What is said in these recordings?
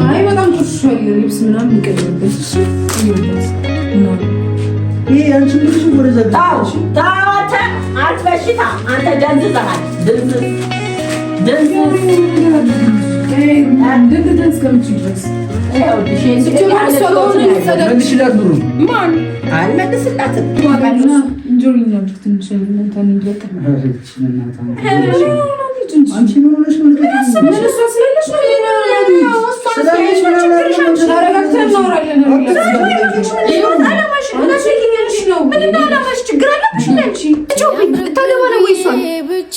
አይ በጣም ቆሽሿል። ልብስ ምናምን ይቀርብበት ይሄ አንቺ ልጅ ወደዛ ታዋታ አትበሽታ አንተ ደንዝዘሃል። ደንዝ ከምቺ ድረስ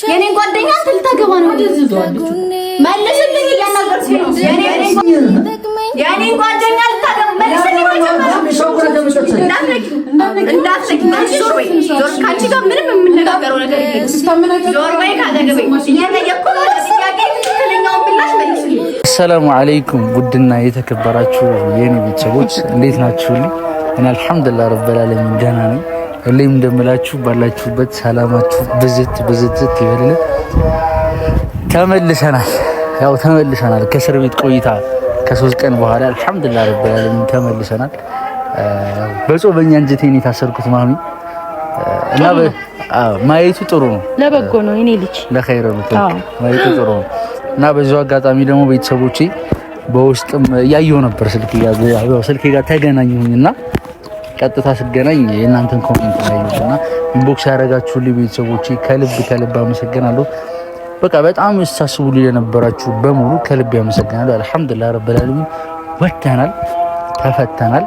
የኔን ጓደኛ ልታገባ ነው። መልስልኝ እያናገርኩ ነው። የኔን ጓደኛ ልታገባ መልስልኝ። ከአንቺ ጋር ምንም የምንነጋገረው ነገር የለም። ዞር በይ ካጠገቤ። እየጠየቅኩ ነው ጥያቄ፣ ትክክለኛውን ምላሽ መልስልኝ። አሰላሙ አለይኩም ውድና የተከበራችሁ የኔ ቤተሰቦች እንዴት ናችሁልኝ? እኔ አልሐምዱሊላህ ረብል ዓለሚን ደህና ነኝ። ሁሌም እንደምላችሁ ባላችሁበት ሰላማችሁ ብዝት ይበልልን። ተመልሰናል ከእስር ቤት ቆይታ ከ3 ቀን በኋላ አልሐምዱሊላህ ረብል ዓለሚን ተመልሰናል። በጾመኛ አንጀቴን የታሰርኩት ማሚ እና ማየቱ ጥሩ ነው፣ ለበጎ ነው። እኔ ልጅ ለኸይር ነው ማየቱ ጥሩ ነው እና በዚሁ አጋጣሚ ደግሞ ቤተሰቦቼ በውስጥም እያየሁ ነበር ስልኬ ጋር ተገናኙኝና ቀጥታ ስገናኝ የእናንተን ኮሜንት አየሁና ኢንቦክስ ያደረጋችሁልኝ ቤተሰቦቼ ከልብ አመሰግናለሁ። በቃ በጣም ተሳስቡልኝ ለነበራችሁ በሙሉ ከልብ አመሰግናለሁ። አልሐምዱሊላህ ረብል ዓለሚን ወጥተናል፣ ተፈተናል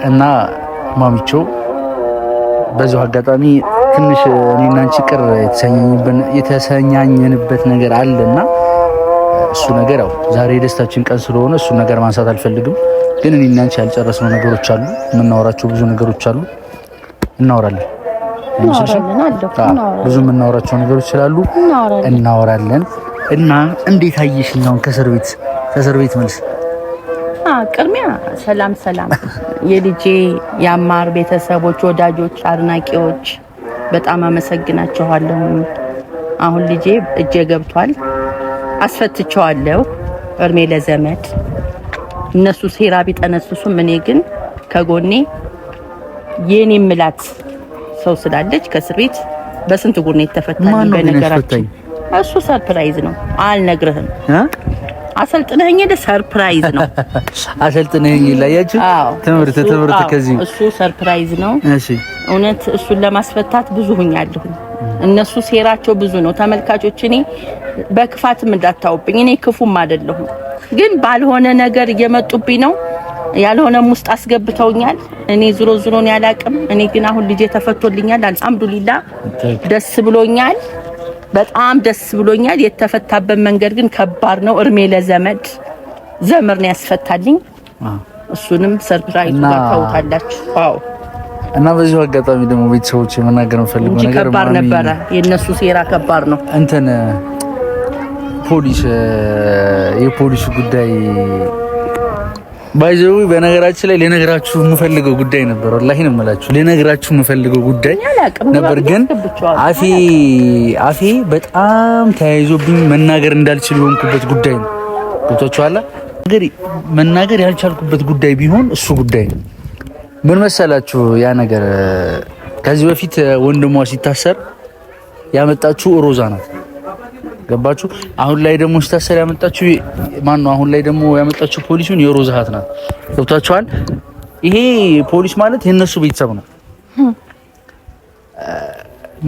እና ማሚቾ በዚሁ አጋጣሚ ትንሽ እኔና አንቺ ቅር የተሰኛኘንበት ነገር አለና እሱ ነገር ያው ዛሬ የደስታችን ቀን ስለሆነ እሱ ነገር ማንሳት አልፈልግም። ግን እኔና አንቺ ያልጨረስነው ነገሮች አሉ፣ የምናወራቸው ብዙ ነገሮች አሉ። እናወራለን ብዙ የምናወራቸው ነገሮች ስላሉ እናወራለን። እና እንዴት አየሽኛውን ከእስር ቤት መልስ? ቅድሚያ ሰላም የልጄ ያማር ቤተሰቦች፣ ወዳጆች፣ አድናቂዎች በጣም አመሰግናችኋለሁ። አሁን ልጄ እጄ ገብቷል፣ አስፈትቼዋለሁ። እርሜ ለዘመድ እነሱ ሴራ ቢጠነስሱም እኔ ግን ከጎኔ የኔ ምላት ሰው ስላለች ከእስር ቤት በስንት ጉድ ነው የተፈታኝ። በነገራችን እሱ ሰርፕራይዝ ነው፣ አልነግርህም። አሰልጥነኝ ሰርፕራይዝ ነው። አሰልጥነኝ ላያችሁ ትምህርት ከዚህ እሱ ሰርፕራይዝ ነው። እሺ እውነት እሱን ለማስፈታት ብዙ ሁኛለሁ። እነሱ ሴራቸው ብዙ ነው። ተመልካቾች እኔ በክፋትም እንዳታውብኝ፣ እኔ ክፉም አይደለሁም። ግን ባልሆነ ነገር እየመጡብኝ ነው፣ ያልሆነም ውስጥ አስገብተውኛል። እኔ ዝሮ ነው ያላቅም። እኔ ግን አሁን ልጄ ተፈቶልኛል፣ አልሐምዱሊላህ ደስ ብሎኛል፣ በጣም ደስ ብሎኛል። የተፈታበት መንገድ ግን ከባድ ነው። እርሜ ለዘመድ ዘመር ነው ያስፈታልኝ። እሱንም ሰርፕራይዝ ታውታላችሁ። ዋው! እና በዚሁ አጋጣሚ ደግሞ ቤተሰቦች የመናገር ፈልገው ነገር ከባድ ነበረ። የነሱ ሴራ ከባድ ነው። እንትን የፖሊስ ጉዳይ ባይዘው በነገራችን ላይ ለነገራችሁ የምፈልገው ጉዳይ ነበር። ወላሂ ነው የምላችሁ ለነገራችሁ የምፈልገው ጉዳይ ነበር፣ ግን አፌ በጣም ተያይዞብኝ መናገር እንዳልችል የሆንኩበት ጉዳይ ነው። ገብታችኋል? መናገር ያልቻልኩበት ጉዳይ ቢሆን እሱ ጉዳይ ነው። ምን መሰላችሁ? ያ ነገር ከዚህ በፊት ወንድሟ ሲታሰር ያመጣችሁ ሮዛ ናት። ገባችሁ? አሁን ላይ ደግሞ ሲታሰር ያመጣችሁ ማነው? አሁን ላይ ደግሞ ያመጣችሁ ፖሊሱን የሮዛ እህት ናት። ገብታችኋል? ይሄ ፖሊስ ማለት የነሱ ቤተሰብ ነው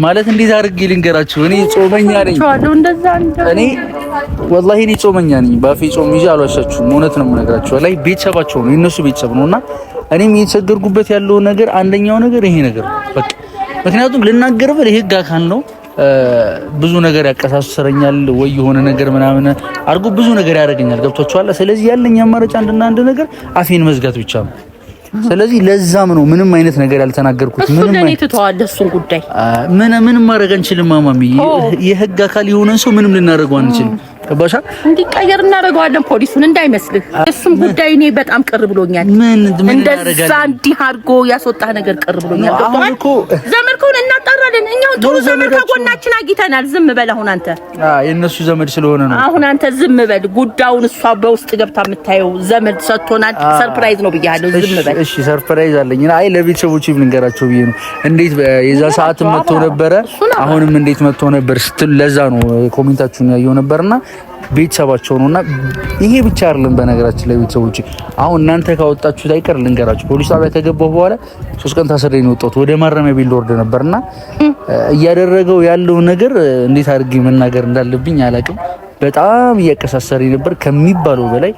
ማለት። እንዴት አድርጌ ልንገራችሁ? እኔ ጾመኛ ነኝ። እኔ ወላሂ እኔ ጾመኛ ነኝ። ባፌ ጾም ይዤ አልዋሻችሁም። እውነት ነው የምነግራችሁ። ወላሂ ቤተሰባቸው ነው፣ የነሱ ቤተሰብ ነውና እኔም የተቸገርኩበት ያለው ነገር አንደኛው ነገር ይሄ ነገር በቃ ምክንያቱም ልናገር ብል የህግ አካል ነው። ብዙ ነገር ያቀሳስረኛል ወይ የሆነ ነገር ምናምን አድርጎ ብዙ ነገር ያደርገኛል። ገብቷችኋል? ስለዚህ ያለኝ አማራጭ አንድና አንድ ነገር አፌን መዝጋት ብቻ ነው። ስለዚህ ለዛም ነው ምንም አይነት ነገር ያልተናገርኩት። ምንም አይነት ተዋለ እሱን ጉዳይ ምንም ማድረግ አንችልም። ማማሚ የህግ አካል የሆነን ሰው ምንም ልናደርገው አንችልም። ገባሻ? እንዲቀየር እናደርገዋለን ፖሊሱን እንዳይመስልህ። እሱም ጉዳይ እኔ በጣም ቅር ብሎኛል። እንደዛ እንዲህ አድርጎ ያስወጣህ ነገር ቅር ብሎኛል። አሁን እኮ ዘመድ ከሆነ እናጣራለን። እኛው ጥሩ ዘመድ ከጎናችን አግኝተናል። ዝም በል አሁን አንተ። የእነሱ ዘመድ ስለሆነ ነው። አሁን አንተ ዝም በል። ጉዳዩን እሷ በውስጥ ገብታ የምታየው ዘመድ ሰጥቶናል። ሰርፕራይዝ ነው ብያለሁ። ዝም በል። እሺ ሰርፕራይዝ አለኝ። አይ ለቤተሰቦቼ ልንገራቸው ብዬ ነው። እንዴት የዛ ሰዓት መጥቶ ነበረ፣ አሁንም እንዴት መጥቶ ነበር ስትል ለዛ ነው ኮሜንታችሁን ያየው ነበርና ቤተሰባቸው ነውና ይሄ ብቻ አይደለም። በነገራችን ላይ ቤተሰቦቼ አሁን እናንተ ካወጣችሁት አይቀር ልንገራችሁ። ፖሊስ ጣቢያ ከገባሁ በኋላ 3 ቀን ታስሬ ነው የወጣሁት። ወደ ማረሚያ ቤት ልወርድ ነበርና እያደረገው ያለው ነገር እንዴት አድርጌ መናገር እንዳለብኝ አላውቅም። በጣም እያቀሳሰረኝ ነበር ከሚባለው በላይ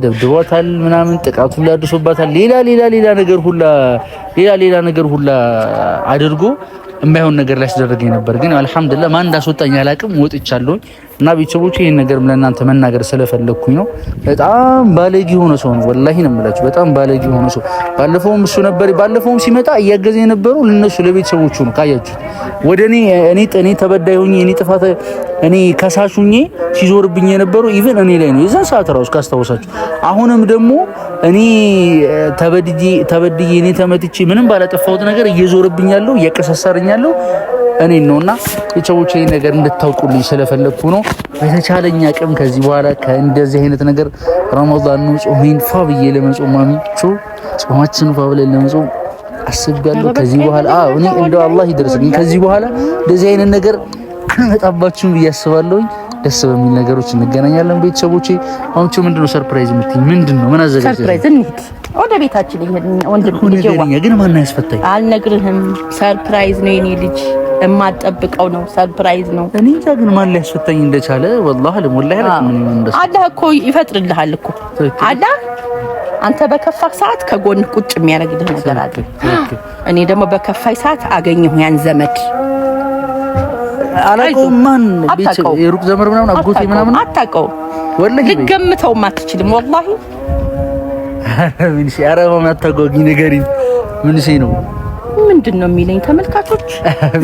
ደብድቧታል፣ ምናምን ጥቃቱን ላድርሶባታል። ሌላ ነገር ሁላ አድርጎ የማይሆን ነገር ላይ ያስደረገኝ ነበር። ግን አልሐምዱሊላህ ማን እንዳስወጣኝ አላውቅም፣ ወጥቻለሁ። እና ቤተሰቦቼ ይሄን ነገር ለእናንተ መናገር ስለፈለኩኝ ነው። በጣም ባለጌ ሆነ ሰው ነው፣ ወላሂ ነው የምላችሁ። በጣም ባለጌ ሆነ ሰው። ባለፈውም እሱ ነበር፣ ባለፈውም ሲመጣ እያገዘ የነበረው ለነሱ ለቤተሰቦቹ ነው። ካያችሁት ወደ እኔ ተበዳይ ሆኜ እኔ ጥፋት እኔ ከሳሽ ሆኜ ሲዞርብኝ የነበረው ኢቭን እኔ ላይ ነው የዛን ሰዓት ራሱ ካስታወሳችሁ። አሁንም ደግሞ እኔ ተበድዬ እኔ ተመትቼ ምንም ባላጠፋሁት ነገር እየዞርብኝ ያለው እያቀሳሰርኝ ያለው እኔ ነውና ቤተሰቦቼ ይሄን ነገር እንድታውቁልኝ ስለፈለኩ ነው። በተቻለኝ አቅም ከዚህ በኋላ ከእንደዚህ አይነት ነገር ረመዳን ነው ጾሜን ፋብዬ ለመጾም ጾማችን ፋብለን ለመጾም አስቤያለሁ። ከዚህ በኋላ እኔ እንደው አላህ ይደርስልኝ። ከዚህ በኋላ እንደዚህ አይነት ነገር አልመጣባችሁም ብዬ አስባለሁ። ደስ በሚል ነገሮች እንገናኛለን ቤተሰቦቼ። አሁን ምንድነው ሰርፕራይዝ የምትይኝ? ምንድነው? ምን አዘጋጀሽ? ሰርፕራይዝ እንሂድ ወደ ቤታችን። ይሄን ወንድም ግን ማን ያስፈታኝ? አልነግርህም። ሰርፕራይዝ ነው የኔ ልጅ፣ የማጠብቀው ነው። ሰርፕራይዝ ነው። እኔ እንጃ ግን ማን ሊያስፈታኝ እንደቻለ ወላሂ ምን እንደሰ አላህ እኮ ይፈጥርልሃል እኮ አላህ። አንተ በከፋህ ሰዓት ከጎን ቁጭ የሚያደርግልህ ነገር አለ። እኔ ደግሞ በከፋይ ሰዓት አገኘሁ ያን ዘመድ አላውቀውም። ማን ቤት የሩቅ ዘመድ ምናምን አጎቴ ምናምን አታውቀውም። ወላሂ ልገምተውም አትችልም። ወላሂ ምን ሲያራው ማታጎጊ ነገሪ ምን ሲይ ነው ምንድነው የሚለኝ? ተመልካቾች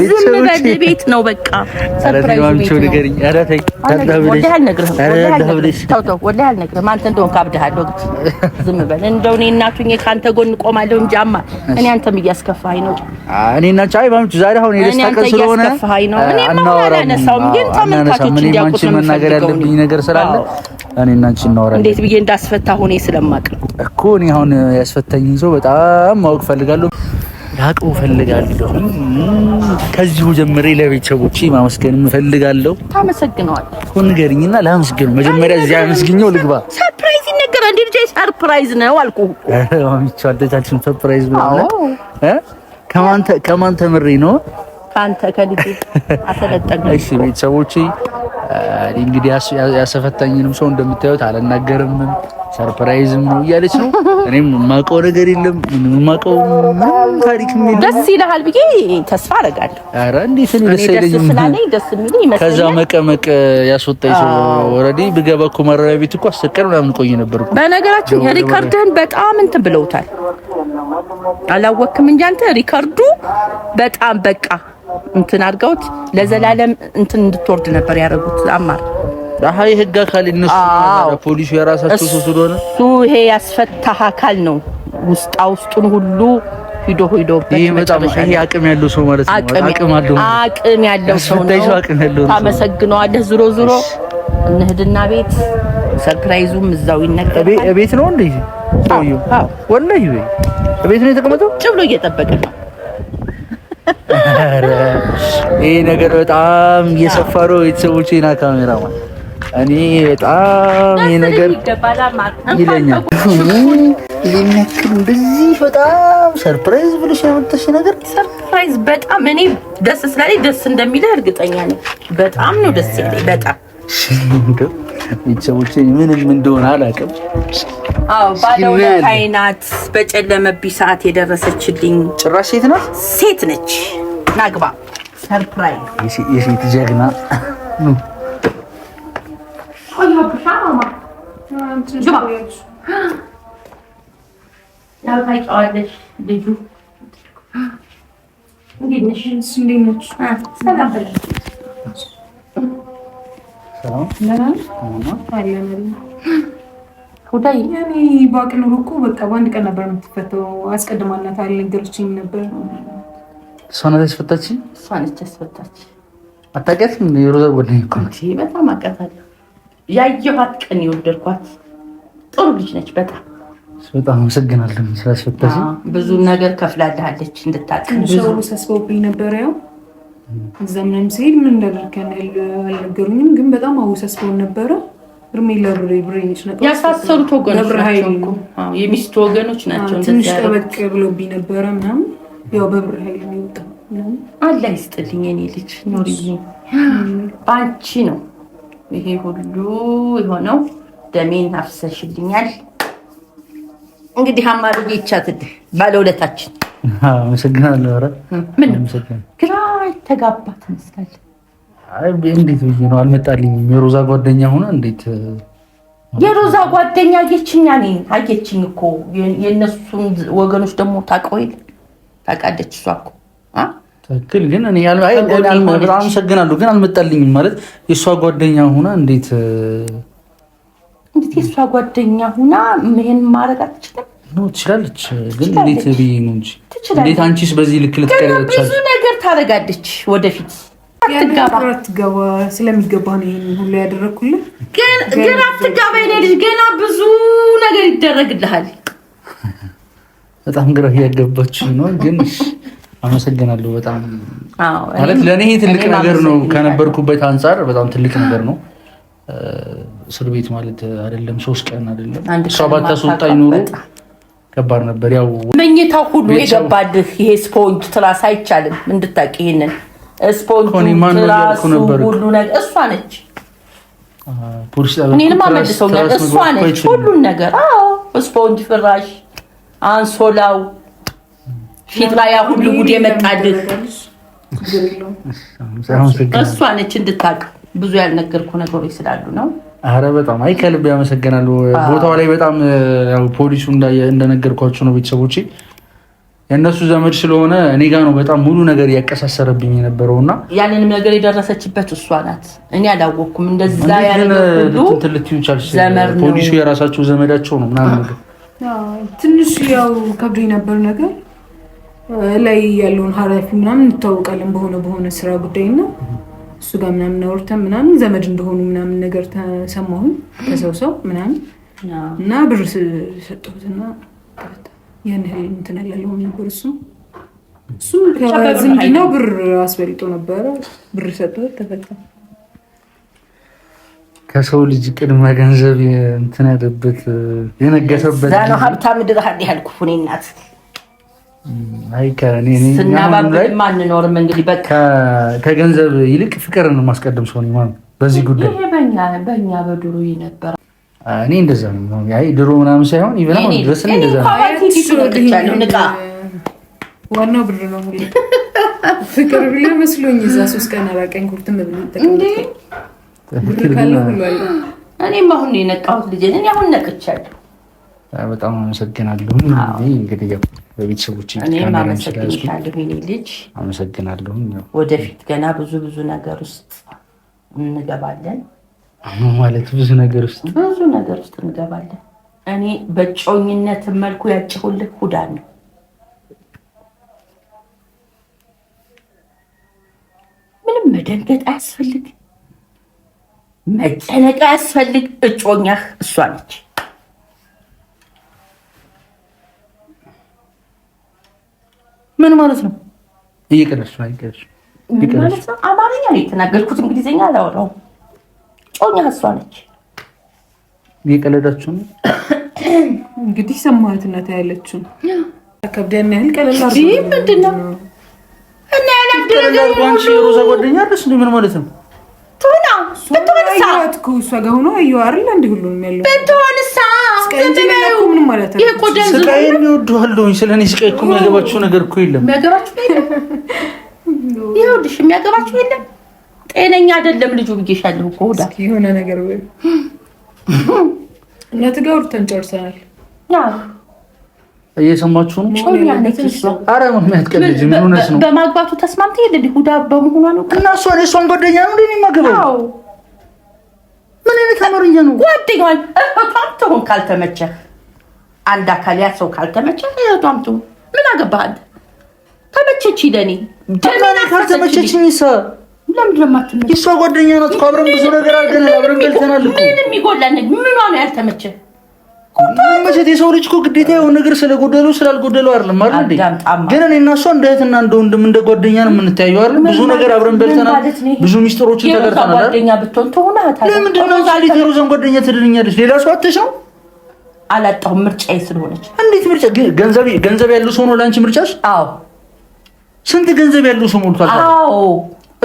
ዝም በል ቤት ነው በቃ። ሰርፕራይዝ ነው ነገርኝ። ኧረ ተይ ወላሂ አልነግርህም። ተው ወላሂ አልነግርህም። አንተ እንደሆን ካብደሃል ወግት ዝም በል። እንደው እኔ እናቱኝ ካንተ ጎን ቆማለሁ እንጂ አማ እኔ አንተም እያስከፋኸኝ ነው። እኔ እና ቻይ ባንቺ ዛሬ አሁን የደስታ ቀን ስለሆነ እኔ አናወራም። ግን ተመልካቾች እንዲያውቁት መናገር ያለብኝ ነገር ስላለ እኔ እና አንቺ እናወራለን። እንዴት ብዬ እንዳስፈታ ሆኔ ስለማቅ እኮ እኔ አሁን ያስፈታኝ ሰው በጣም ማወቅ ፈልጋለሁ፣ ላቀው ፈልጋለሁ። ከዚሁ ጀምሬ ለቤተሰቦቼ ማመስገን ፈልጋለሁ። ታመሰግነዋለህ እኮ ንገሪኝና ላመስግን። መጀመሪያ እዚያ አመስግኘው ልግባ። ሰርፕራይዝ ይነገራል እንዴ? ልጅ ሰርፕራይዝ ነው አልኩህ እኮ። አሚቻለታችን ሰርፕራይዝ ነው ከማን ተምሬ ነው? ካንተ ከልጅ አሰለጠኝ። እሺ ቤተሰቦቼ እንግዲህ ያሰፈታኝንም ሰው እንደምታዩት አልናገርም፣ ሰርፕራይዝም ነው እያለች ነው። እኔም ማውቀው ነገር የለም፣ ምንም ማውቀው ታሪክም የለም። ደስ ይልሃል ብዬ ተስፋ አደርጋለሁ። ኧረ እንዴት ነው ደስ ይለኝ ስላለኝ ደስ የሚል ይመስላል። ከዛ መቀመቅ ያስወጣኝ ሰው ኦልሬዲ ብገባ እኮ ማረሚያ ቤት እኮ አስቀር ምናምን ቆይ ነበር እኮ። በነገራችን ሪካርድህን በጣም እንትን ብለውታል። አላወቅም እንጂ አንተ ሪካርዱ በጣም በቃ እንትን አድርገውት ለዘላለም እንትን እንድትወርድ ነበር ያደረጉት። አማር አሃይ ህግ አካል እነሱ ፖሊሱ የራሳቸው ሰው ስለሆነ እሱ ይሄ ያስፈታህ አካል ነው። ውስጡን ሁሉ ሂዶ ይሄ በጣም ይሄ አቅም ያለው ሰው ማለት ነው። አቅም ያለው ሰው ነው። ታመሰግነዋለህ። ዙሮ እንሂድና ቤት ሰርፕራይዙም እዛው ይነገራል። ቤት ነው እንዴ ሰውዬው? አዎ ወላሂ ቤት ነው የተቀመጠው። ጭ ብሎ እየጠበቀ ነው። ይሄ ነገር በጣም እየሰፋ ነው። ቤተሰቦቼና ካሜራማን እኔ በጣም ይሄ ነገር ይለኛል። ለነክሩ እንደዚህ በጣም ሰርፕራይዝ ብለሽ ያመጣሽ ነገር ሰርፕራይዝ በጣም እኔ ደስ ስላለኝ ደስ እንደሚልህ እርግጠኛ ነኝ። በጣም ነው ደስ ያለኝ በጣም ቤተሰቦቼ ምንም እንደሆነ አላውቅም። አዎ ባለውለታዬ ናት። በጨለመብኝ ሰዓት የደረሰችልኝ ጭራሽ ሴት ነች። ናግባ ሰርፕራይዝ የሴት ጀግና ያው ታውቂዋለሽ ልጁ እንዴት ነሽ? ሰላም በለኝ። ሁዳይ ያኔ ባቅ ኑሮ እኮ በቃ በአንድ ቀን ነበር የምትፈተው። አስቀድማላት አልነገረችኝም ነበር። እሷ ናት ያስፈታችኝ። እሷ ነች ያስፈታችኝ። አታውቂያትም? የሮዛ ጓደኛ እኮ ነች። በጣም አውቃታለሁ። ያየኋት ቀን የወደድኳት ጥሩ ልጅ ነች። በጣም አመሰግናለሁ ስላስፈታችኝ። ብዙ ነገር ከፍላለች እንድታውቅ። ብዙ ተስፋውብኝ ነበር። ያው እዛ ምንም ሲሄድ ምን እንዳደረክ አልነገሩኝም፣ ግን በጣም አወሳስበውን ነበረ። እርሜላ ብሬ ነች ነበር ያሳሰሩት ወገኖች ናቸው እኮ የሚስቱ ወገኖች ናቸው። ትንሽ ጠበቅ ብሎብኝ ነበረ ምናምን። ያው በብር ኃይል ነው የወጣው ምናምን። አላህ ይስጥልኝ የኔ ልጅ ኑሪልኝ። አንቺ ነው ይሄ ሁሉ የሆነው። ደሜን አፍሰሽልኛል። እንግዲህ አማርዬ ይቻትልህ ባለውለታችን። አመሰግናለሁ። ኧረ ምን ግራ ተጋባ ትመስላለህ። አይ እንዴት ብዬ ነው አልመጣልኝም። የሮዛ ጓደኛ ሆነ እንዴት? የሮዛ ጓደኛ አየችኝ። አየችኝ እኮ የእነሱን ወገኖች ደግሞ ታውቀው የለ ታውቃለች። እሷ እኮ ትክክል። ግን እኔ በጣም አመሰግናለሁ፣ ግን አልመጣልኝም። ማለት የእሷ ጓደኛ ሆና እንዴት የእሷ ጓደኛ ሆና ይሄን ማድረግ አትችልም? ትችላለች፣ ግን እንዴት ብዬ ነው እንጂ እንዴት አንቺስ በዚህ ልክ ልትቀርያለች? ብዙ ነገር ታደርጋለች ወደፊት። አትጋባ ስለሚገባ ነው ይሄን ሁሉ ያደረኩልህ። ግን አትጋባ የኔ ልጅ፣ ገና ብዙ ነገር ይደረግልሃል። በጣም ግራ እያገባችኝ ነው፣ ግን አመሰግናለሁ በጣም። ማለት ለእኔ ይሄ ትልቅ ነገር ነው፣ ከነበርኩበት አንጻር በጣም ትልቅ ነገር ነው። እስር ቤት ማለት አይደለም 3 ቀን አይደለም እሷ ባታስወጣኝ ኖሮ ከባድ ነበር። ያው መኝታው ሁሉ የገባልህ ይሄ ስፖንጅ ትራስ አይቻልም እንድታውቂ። ይሄንን ስፖንጅ ትራስ ሁሉ ነገር እሷ ነች። እኔንም አመልሰውኛል። እሷ ነች ሁሉን ነገር። ስፖንጅ፣ ፍራሽ፣ አንሶላው ፊት ላይ ያ ሁሉ ጉድ የመጣልህ እሷ ነች እንድታውቅ። ብዙ ያልነገርኩ ነገሮች ስላሉ ነው። አረ በጣም አይ ከልብ ያመሰግናሉ። ቦታው ላይ በጣም ያው ፖሊሱ እንደነገርኳቸው ነው ቤተሰቦቼ የእነሱ ዘመድ ስለሆነ እኔ ጋር ነው በጣም ሙሉ ነገር ያቀሳሰረብኝ የነበረውና ያንንም ነገር የደረሰችበት እሷ ናት። እኔ አላወቅኩም። እንደዛ ያለው ፖሊሱ የራሳቸው ዘመዳቸው ነው ምናምን ነገር ትንሽ ያው ከብዶኝ ነበር ነገር ላይ ያለውን ኃላፊ ምናምን እንታወቃለን በሆነ ስራ ጉዳይና እሱ ጋር ምናምን አውርተን ምናምን ዘመድ እንደሆኑ ምናምን ነገር ተሰማሁኝ ከሰው ምናምን እና ብር ሰጠሁትና ያን ያህል እንትን ያለው ነበር። እሱ ከዝምድና ብር አስበልጦ ነበረ። ብር ሰጠሁት ተፈታ። ከሰው ልጅ ቅድመ ገንዘብ እንትን ያለበት የነገሰበት ዛና ሀብታም ድርሃድ ያልኩ እኔ እናት አይ ከኔ ማን ኖርም እንግዲህ በቃ ከገንዘብ ይልቅ ፍቅርን ማስቀደም ሰው ነው በዚህ ጉዳይ። በእኛ በድሮ ነበር። እኔ እንደዛ ነው። አይ ድሮ ምናምን ሳይሆን ይበላው ድረስ ነው እንደዛ ነው። ዋናው ብር ነው። ፍቅር ብለ መስሎኝ እዛ 3 ቀን አራቀኝ ኩርትም ብለ እኔም አሁን የነቃሁት ልጅ እኔ አሁን ነቅቻለሁ። በጣም አመሰግናለሁ። እንግዲህ ያው በቤተሰቦቼ እኔም አመሰግናለሁ የኔ ልጅ አመሰግናለሁ። ወደፊት ገና ብዙ ነገር ውስጥ እንገባለን ማለት ብዙ ነገር ውስጥ እንገባለን። እኔ በጮኝነት መልኩ ያጭሁልህ ሁዳን ነው። ምንም መደንገጥ አያስፈልግ፣ መጨነቅ አያስፈልግ። እጮኛህ እሷ ነች። ምን ማለት ነው? እየቀለድሽ ነው? ማለት ነው አማርኛ ነው የተናገርኩት፣ እንግሊዝኛ አላወራሁም። ጮኛህ እሷ ነች። እየቀለዳችሁ ነው እንግዲህ። ሰማዕትነት ያለችው ከብደን ያህል ቀለል አድርጎ ምንድን ነው እና ያላደረገው አንቺ ሮዛ ጓደኛ አይደል? ምን ማለት ነው? ቱና ብትሆንሳ እሷ ጋር ሆኖ አየሁ አይደል? እንደ ሁሉንም ያለው ብትሆንሳ ምን ማለት ነው? ስቃይ የሚወደዋለሁ። ስለኔ ስቃይ እኮ የሚያገባችሁ ነገር እኮ የለም። የሚያገባችሁ የለም። ይኸውልሽ የሚያገባችሁ የለም። ጤነኛ አይደለም ልጁ ብዬሻለሁ እኮ ሁዳ የሆነ ነገር ወይ እናት ጋር ወርተን ጨርሰናል። እየሰማችሁ ነው? ኧረ ምን ያትቀልጅ ምን ሆነሽ ነው? በማግባቱ ተስማምተህ የለ ሁዳ በመሆኗ ነው። እና እሷን ጓደኛ ነው እንዴ የማገባው? አማርኛ ነው። ጓደኛዋን እህቷም ትሁን ካልተመቸ አንድ አካል ያ ሰው ካልተመቸ እህቷም ትሁን ምን አገባህ? ተመቸች ለኔ ደህና ካልተመቸችኝ ለምን ለማትመቸ እሷ ጓደኛ ናት እኮ አብረን ብዙ ነገር አድርገናል አብረን በልተናል እኮ ምንም ይጎላል ምን ነው ያልተመቸ መቼት የሰው ልጅ እኮ ግዴታ የሆነ ነገር ስለጎደለው ስላልጎደለው አይደለም አይደል ግን እኔ እና እሷ እንደ እህትና እንደ ወንድም እንደ ጓደኛ ነው የምንታየው አይደል ብዙ ነገር አብረን በልተናል ብዙ ሚስጥሮችን ተገርተናል ጓደኛ ብትሆን ትሆናታ ለምንድን ነው ዛሬ የሮዛን ጓደኛ ትድልኛለች ሌላ ሰው አትሻው አላጣው ምርጫዬ ስለሆነች እንዴት ምርጫ ገንዘብ ያለው ሰው ነው ላንቺ ምርጫሽ አዎ ስንት ገንዘብ ያለው ሰው ሞልቷል አዎ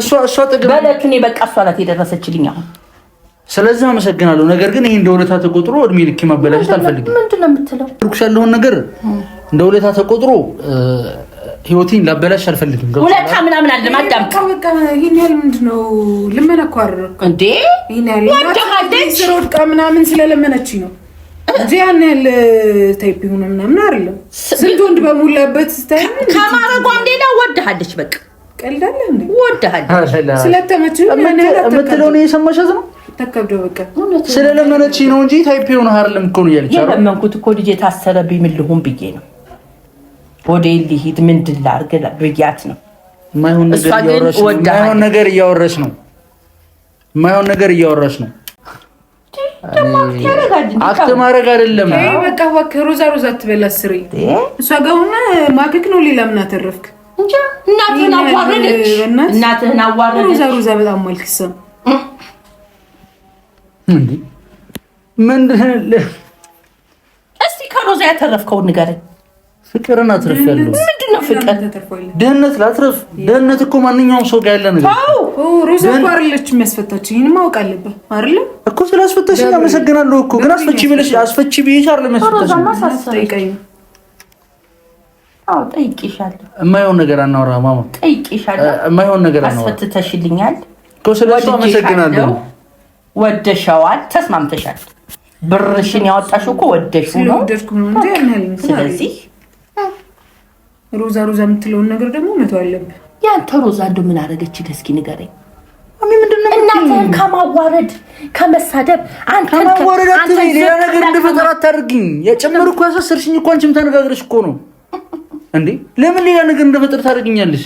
እሷ ተገበ በለቱን በቃ እሷ ናት የደረሰችልኝ አሁን ስለዚህ አመሰግናለሁ ነገር ግን ይሄ እንደ ውለታ ተቆጥሮ እድሜ ልክ ማበላሽት አልፈልግም ምንድነው የምትለው ሩክስ ያለውን ነገር እንደ ውለታ ተቆጥሮ ህይወቴን ላበላሽ አልፈልግም ውለታ ምናምን አለ ማዳም በቃ ይሄን ያህል ምንድነው ልመናኳር እንዴ ይሄን ያህል ስሮድቃ ምናምን ስለለመነች ነው እንጂ ያን ያህል ታይፕ ሆነ ምናምን አይደለም ስንት ወንድ በሙላበት ስታይ ከማረጓም ሌላ ወደሃለች በቃ ቀልዳለ እንዴ ወደሃለች ስለተመቸኝ የምትለው ነው የሰማሻት ነው ተከብዶ በቃ ስለለመነች ነው እንጂ ታይፕ ሆነ አይደለም እኮ ነው ያለች አይደል የለመንኩት እኮ ልጅ ታሰረብኝ ምን ልሁን ብዬ ነው ወደ ልሂድ ምንድን ላድርግ ብያት ነው ማይሆን ነገር እያወራሽ ነው አክት ማድረግ አይደለም በቃ እባክህ ሮዛ አትበላ ስሪ እሷ ጋር ሆነ ማከክ ነው ሌላ ምን አተረፍክ እንጃ እናትህን አዋረደች ሮዛ በጣም መልክሰም እንዴ ምንድነው እስቲ ከሮዛ ያተረፍከው ንገረኝ ፍቅርን አትረፍያለሁ ምንድነው ፍቅር ደህንነት ላትረፍ ደህንነት እኮ ማንኛውም ሰው ጋር ያለ ነገር ሮዛ ቋርለች የሚያስፈታችኝ ይሄን ማወቅ አለበት አይደል እኮ ስላስፈታሽኝ አመሰግናለሁ እኮ ግን አስፈቺ ብዬሽ አይደለም ያስፈታሽኝ አዎ ጠይቄሻለሁ የማይሆን ነገር አናወራ ማማ ጠይቄሻለሁ የማይሆን ነገር አናወራ አስፈትተሽልኛል እኮ ስለዚህ አመሰግናለሁ ወደሻዋል ተስማምተሻል ብርሽን ያወጣሽው እኮ ወደሽው ነው እንጂ ያንህል ስለዚህ ሮዛ የምትለውን ነገር ደግሞ መተው አለብህ ያንተ ሮዛ እንደው ምን አደረገችልህ እስኪ ንገረኝ ምንድነው እናንተን ከማዋረድ ከመሳደብ አንተን ከማዋረድ ሌላ ነገር እንደፈጠራ አታርግኝ የጨመርኩ ያሳሰርሽኝ እኮ አንቺም ተነጋግረሽ እኮ ነው እንዴ ለምን ሌላ ነገር እንደፈጠር ታርግኛለሽ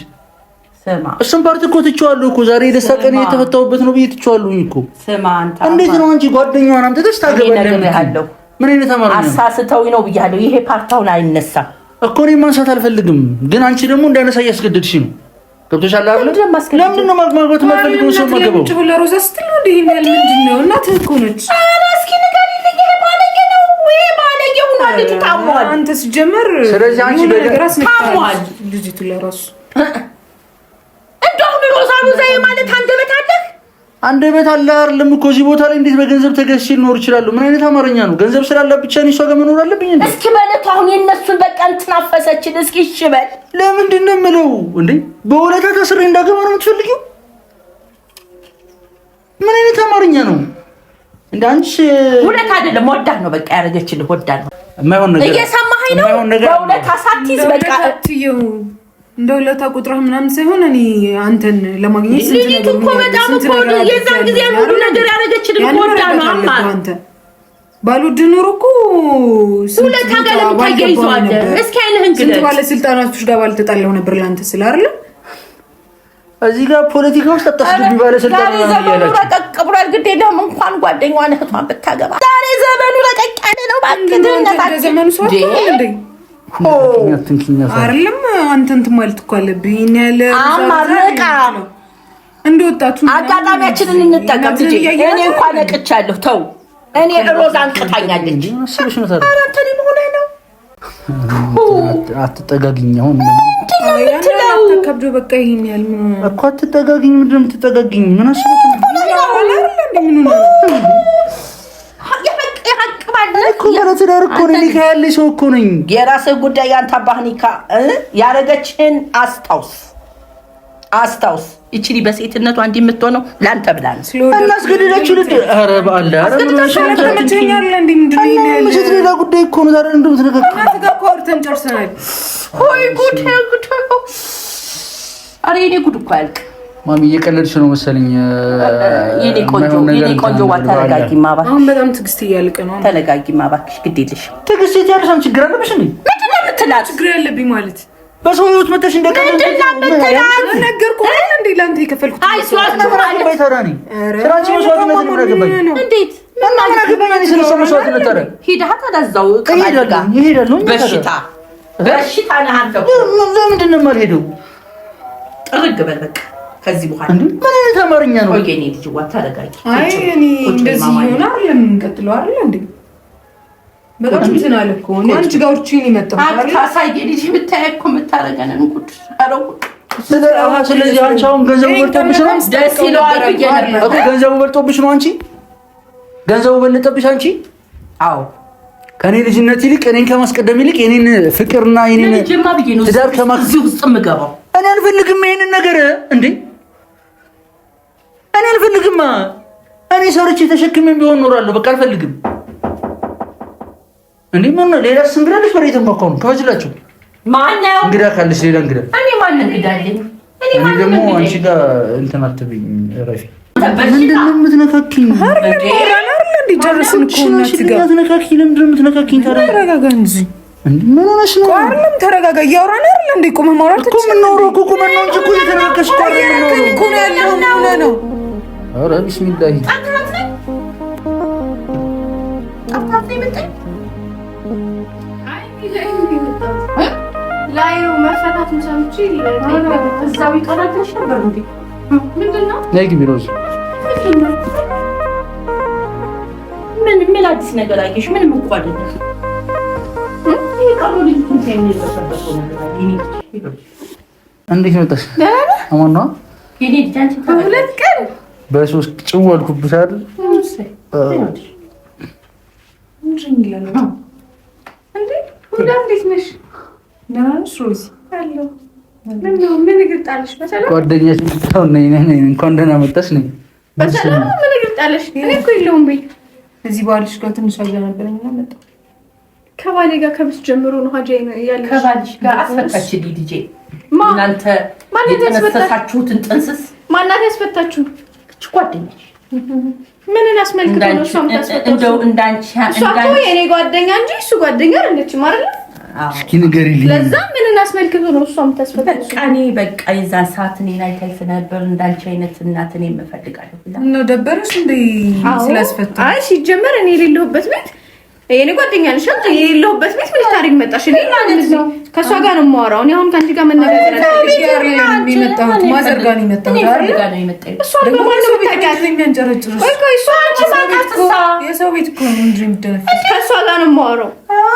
ስማ እሱም ፓርት እኮ ትቼዋለሁ እኮ ዛሬ ደስታ ቀን የተፈታውበት ነው ብዬ ትቼዋለሁኝ እኮ ስማ አንተ እንዴት ነው አንቺ ጓደኛዋን አምጥተሽ ታገባለህ ምን አይነት አማርኛ አሳስተው ነው ብያለሁ ይሄ ፓርታውን አይነሳም እኮ እኔ ማንሳት አልፈልግም ግን አንቺ ደግሞ እንዳነሳ እያስገደድሽ ነው ገብቶሻል አይደል ለምን ነው ማግማት ማፈልገው ሰው ማገባው ብለ ሮዛ ስትል ነው እንዴ ምንድነው እናትህ እኮ ነች እስኪ ንገሪልኝ ይሄ ባለጌ ነው ወይ ባለጌ ሆኖ ልጅ ታሟል አንተ ሲጀመር ስለዚህ አንቺ በግራስ ታሟል ልጅቱ ለራሱ እንደው ሮዛ ማለት አንደበት አለ አይደለም እኮ እዚህ ቦታ ላይ እንዴት በገንዘብ ተገዝቼ ልኖር እችላለሁ ምን አይነት አማርኛ ነው ገንዘብ ስላለ ብቻ ነው እሷ ጋር መኖር አለብኝ እንዴ እስኪ በለት አሁን የነሱን በቃ እንትናፈሰችን እስኪ ይሽበል ለምንድን ነው የምለው እንዴ በወለታ ተስሬ እንዳገባ ነው የምትፈልጊው ምን አይነት አማርኛ ነው እንደ አንቺ ወለታ አይደለም ወዳህ ነው በቃ ያረገችልህ ወዳህ ነው የማይሆን ነገር እየሰማኸኝ ነው በወለታ ሳትይዝ በቃ እንደው ለታቆጥራህ ምናምን ሳይሆን እኔ አንተን ለማግኘት ስንት ነገር እኮ በጣም እኮ የዛን ጊዜ ሁሉ ነገር ያረገችልህ ወዳህ ነው አንተ ባሉድ ኖር እኮ ሁለት ሀገር ለምታያይዘዋለ እስኪ አይነህን ግድ ባለስልጣናቶች ጋር ባልተጣለው ነበር ላንተ ስላርለ እዚህ ጋር ፖለቲካ ውስጥ ተጣጣሽ ባለስልጣን ነው ያላችሁ ተቀብሯል ግድ የለም እንኳን ጓደኛዋን እህቷን ብታገባ ዛሬ ዘመኑ ረቀቅ ያለ ነው ባክደነታችን ዘመኑ ሰው እንዴ አይደለም አንተን ትማልት እኮ አለብኝ እኔ ያለ አማረቃ እንደወጣቱ አጋጣሚያችንን እንጠቀም ልጅ እኔ እንኳን ነቅቻለሁ ተው እኔ ሮዛ አንቀታኛለች አስበሽ ነው ታዲያ አንተ ምን ሆነ ነው አትጠጋግኝ አሁን ተከብዶ በቃ ይሄን ያህል እኮ አትጠጋግኝ ምንድን ነው የምትጠጋግኝ ምን አስበሽ ነው እኮ ባለትዳር እኮ ነኝ ካያለ ሰው እኮ ነኝ የራስህ ጉዳይ ያንተ አባህኒካ ያረገችን አስታውስ እቺ በሴትነቷ አንዲ የምትሆነው ላንተ ብላ ነው እናስገድዳችሁ ልት ኧረ ባለ ኧረ ተመቸኛል እንዴ ምንድነው ይሄን ምሽት ሌላ ጉዳይ እኮ ነው ታዲያ እንደው ተነካካ እናትጋ ኮርተን ጨርሰናል ሆይ ጉድ አሬ እኔ ጉድ እኮ አልክ ማሚ እየቀለድሽ ነው መሰለኝ። የኔ ቆንጆ ተረጋጊ ማባክ። አሁን በጣም ትዕግስት እያለቀ ነው። ተረጋጊ ማባክሽ፣ ግድ የለሽ። ትዕግስት ያለሽ ችግር አለብሽ እንዴ? ምንድን ነው የምትላት? ችግር ያለብኝ ማለት በሰው ህይወት መተሽ እንደቀለድ ነገርኩህ እንዴ? ለአንተ የከፈልኩት አይሷት ነው ባይታራኒ ስራች መስዋዕትነት ነው ያገባኝ። እንዴት ምን አገባኝ? ስለሰው መስዋዕትነት ታረ ሂዳ ታዳዛው ከማድጋ ይሄዳል ነው በሽታ ነህ አንተ። ለምንድን ነው የማልሄደው? ጥርግ በል በቃ ከዚህ በኋላ ምን አይነት አማርኛ ነው? ወይኔ ልጅ ዋ ተረጋጊ። አይ እኔ እንደዚህ ይሆናል ለምንቀጥለው አይደል እንዴ? በጣም እንትን አለ እኮ እኔ አንቺ ጋር ውጪ ነው የመጣው አይደል? ታሳየ ልጅ ብታይ እኮ የምታረገንን ጉድ አረው። ስለዚህ አንቺ አሁን ገንዘቡ በልጦብሽ ነው? ደስ ይለዋል ብዬ ነበር እኮ ገንዘቡ በልጦብሽ ነው አንቺ? ገንዘቡ በልጦብሽ አንቺ? አዎ ከኔ ልጅነት ይልቅ እኔን ከማስቀደም ይልቅ የኔን ፍቅርና የኔን ትዳር ከማክዚ ውስጥ የምገባው እኔ አልፈልግም ይሄንን ነገር እንዴ! እኔ አልፈልግም። እኔ ሰርቼ ተሸክሜም ቢሆን ኖራለሁ። በቃ አልፈልግም። እንዴ ምን ነው ሌላ እንግዳለሽ? ወሬት እንኳን ከወጅላችሁ ማን ነው እንግዳ ካለሽ ሌላ እንግዳ? እኔ ማን እንግዳ አለኝ? እኔ ማን ደግሞ አንቺ ጋር እንትን አትበይኝ። ረፊ ምንድን ነው የምትነካኪኝ? እንዴ ጨርስን እኮ እናት ጋር ትነካኪ። ለምንድን ነው የምትነካኪኝ? ተረጋጋ እንጂ ምን ሆነሽ ነው? አይደለም ተረጋጋ። እያወራን አይደል እንዴ? ቆመህ ማውራት እኮ ምን ነው እኮ ቁመን ነው እንጂ እኮ እየተነካከሽ እኮ ነው ያለው ነው። ኧረ ቢስሚላህ ላይ መፈታቱን ሰምቼ እዛው ይቀራልሽ ነበር እንዴ? ምንድነው? ነይ ግቢ ሮዝ። ምን አዲስ ነገር አየሽ? ምንም እኮ አይደለም። እንዴት መጣሽ? አማን ነው ሁለት ቀን በሶስት ጭው አልኩብሽ አይደል? እንዴት ነሽ? ምን እግር ጣልሽ? በሰላም ጓደኛችን እንኳን ደህና መጣሽ። ነኝ በሰላም ምን እግር ጣልሽ? እኔ እኮ የለውም ቤት እዚህ ባልሽ ጋር ትንሽ አጃ ነበረኝ እና መጣሁ። ከባሌ ጋር ከብስ ጀምሮ ነው ሀጃ ያለሽ። ከባልሽ ጋር አስፈታች ልጄ። እናንተ የተነሳሳችሁትን ጥንስስ ማናት ያስፈታችሁ? ጓደኛሽ ምንን አስመልክቶ ነው እሷም ታስፈታችሁ? እንደው እንዳንቺ እሷ እኮ የኔ ጓደኛ እንጂ እሱ ጓደኛ አይደለችም አይደል? እስኪ ንገሪልኝ። ለዛ ምንን አስመልክቶ ነው እሷም ታስፈታችሁ? በቃ የዛን ሰዓት እኔ ላይ ታይስ ነበር እንዳንቺ አይነት እናት እኔ የምፈልጋለሁ እና ደበረሽ እንዴ ስላስፈታ? አይ ሲጀመር እኔ የሌለሁበት ቤት የኔ ጓደኛ ነሽ አንተ የሌለሁበት ቤት ምን ታሪክ መጣሽ? እኔ ማለት ነው ከሷ ጋር ነው የማወራው። እኔ አሁን ካንቺ ጋር መነጋገር አልፈልግም። የመጣሁት ማዘር ጋር ነው የመጣሁት። እሷ በማን ነው የምታውቂያት? ቆይ እሷ አንቺ ማቃጥሳ የሰው ቤት እኮ ነው እንጂ የምትደነፍ ከሷ ጋር ነው የማወራው።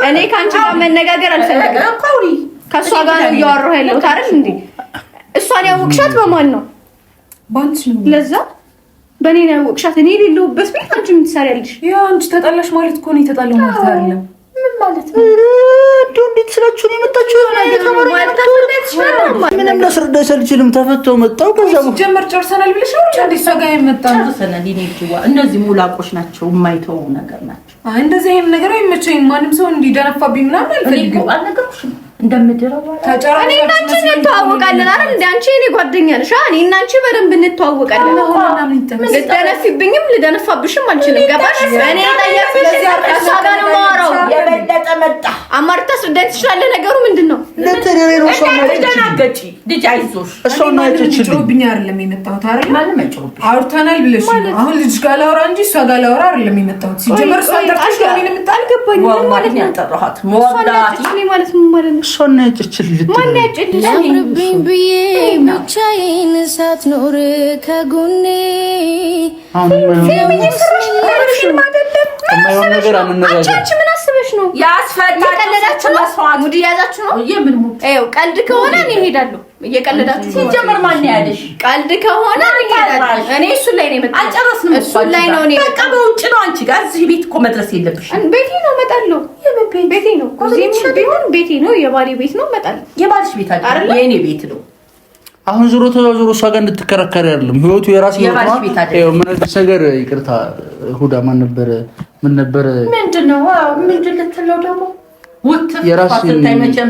እኔ ካንቺ ጋር መነጋገር አልፈልግም። ከሷ ጋር ነው እያወራሁ ያለሁት አይደል እንዴ? እሷን ያወቅሻት በማን ነው? ባንቺ ነው። ለዛ በእኔ ነው ያወቅሻት። እኔ የሌለሁበት ቤት አንቺ ምን ትሰሪያለሽ? ያው አንቺ ተጣላሽ ማለት እኮ ነው የተጣላው ማለት አይደለም። ምን ማለት ነው? እንዴት ስላችሁ ነው የመጣችሁ? ምንም ላስረዳሽ አልችልም። ተፈተው መጣው ከዛ ጀመር ጨርሰናል ብለሽ ነው እንዴ? እሷ ጋር የመጣው ጨርሰናል። እነዚህ ሙላቆች ናቸው፣ የማይተው ነገር ናቸው። አይ እንደዚህ አይነት ነገር አይመቸኝም። ማንም ሰው እንዲደነፋብኝ ምናምን አልፈልግም። አልነገርኩሽም እንደምድረው እኔ እና አንቺ እንተዋወቃለን አይደል? እንደ አንቺ እኔ ጓደኛ ነሽ። እኔ እና አንቺ በደንብ እንተዋወቃለን። ልደነፊብኝም ልደነፋብሽም አልችልም። ገባሽ? እኔ ጠየቅሽ ከእሷ ጋር ነው የማወራው። የበለጠ መጣ አማር ታስረዳኝ ትችላለህ። ነገሩ ምንድን ነው? ለተደረሩ ተናገጪ ልጅ አይዞሽ። እሷ ነው ጭሮብኝ አይደለም የመጣሁት አይደል? ማንም አይጭሩብሽ። አውርተናል ብለሽ ነው አሁን ልጅ ጋር ላወራ እንጂ እሷ ጋር ላወራ አይደለም የመጣሁት። ሲጀመር እሷ ተርታሽ ነው እኔ የምታልገባኝ ማለት ነው ያጠራኋት ወዳት እኔ ማለት ምን ማለት ነው? እሷን ያጭችልኝ ማን ያጭልሽ? ለምርብኝ ብዬ ብቻዬን ሳትኖር ከጎኔ የማይሆን ነገር አንነጋገር። አንቺ ምን አስበሽ ነው? ያስፈታችሁ መስዋዕት ሙድ ያዛችሁ ነው? የምን ሙድ? ይኸው ቀልድ ከሆነ እኔ እሄዳለሁ። እየቀለዳችሁ ሲጀመር ማን ያለሽ? ቀልድ ከሆነ እኔ እሄዳለሁ። እኔ እሱ ላይ ነው የመጣሁት። አልጨረስንም። እሱ ላይ ነው እኔ በቃ በውጭ ነው አንቺ ጋር። እዚህ ቤት እኮ መድረስ የለብሽም። ቤቴ ነው እመጣለሁ። ቤቴ ነው እዚህ ቢሆን ቤቴ ነው። የባሌ ቤት ነው እመጣለሁ። የባልሽ ቤት አይደል? የኔ ቤት ነው። አሁን ዞሮ ተዛዞሮ እሷ ጋር እንድትከራከሪ አይደለም ህይወቱ የራስ ነው። ምን ነገር ይቅርታ ሁዳ ማን ነበር? ምን ነበር? ምንድነው? ምንድን ልትለው ደግሞ የራስሽን መቼም